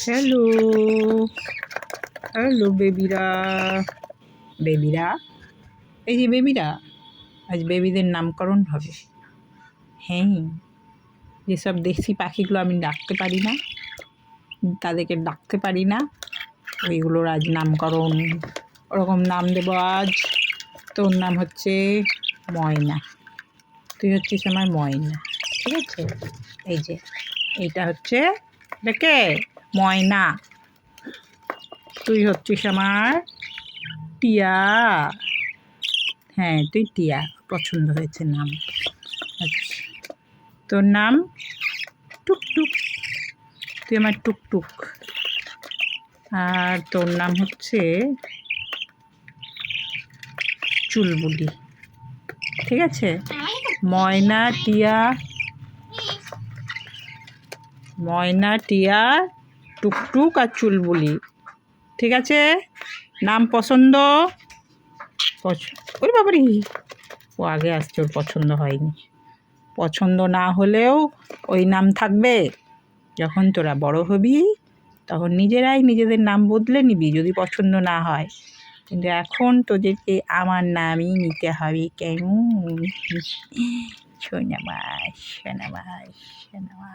Hello, hello বেবিরা, বেবিরা, এই যে বেবিরা, আজ বেবিদের নামকরণ হবে। হ্যাঁ, যেসব দেশি পাখিগুলো আমি ডাকতে পারি না, তাদেরকে ডাকতে পারি না, ওইগুলোর আজ নামকরণ। ওরকম নাম দেবো আজ। তোর নাম হচ্ছে ময়না, তুই হচ্ছিস আমার ময়না, ঠিক আছে? এই যে এইটা হচ্ছে দেখে ময়না, তুই হচ্ছিস আমার টিয়া। হ্যাঁ, তুই টিয়া, পছন্দ হয়েছে নাম। আচ্ছা, তোর নাম টুকটুক, তুই আমার টুকটুক। আর তোর নাম হচ্ছে চুলবুলি, ঠিক আছে? ময়না, টিয়া, ময়না, টিয়া, টুকটুক আর চুলবুলি, ঠিক আছে? নাম পছন্দ? ওরে বাবারি, ও আগে আসছে, ওর পছন্দ হয়নি। পছন্দ না হলেও ওই নাম থাকবে। যখন তোরা বড় হবি তখন নিজেরাই নিজেদের নাম বদলে নিবি যদি পছন্দ না হয়, কিন্তু এখন তোদেরকে আমার নামই নিতে হবে। কেমন? সোনামা, সোনামা, সোনামা।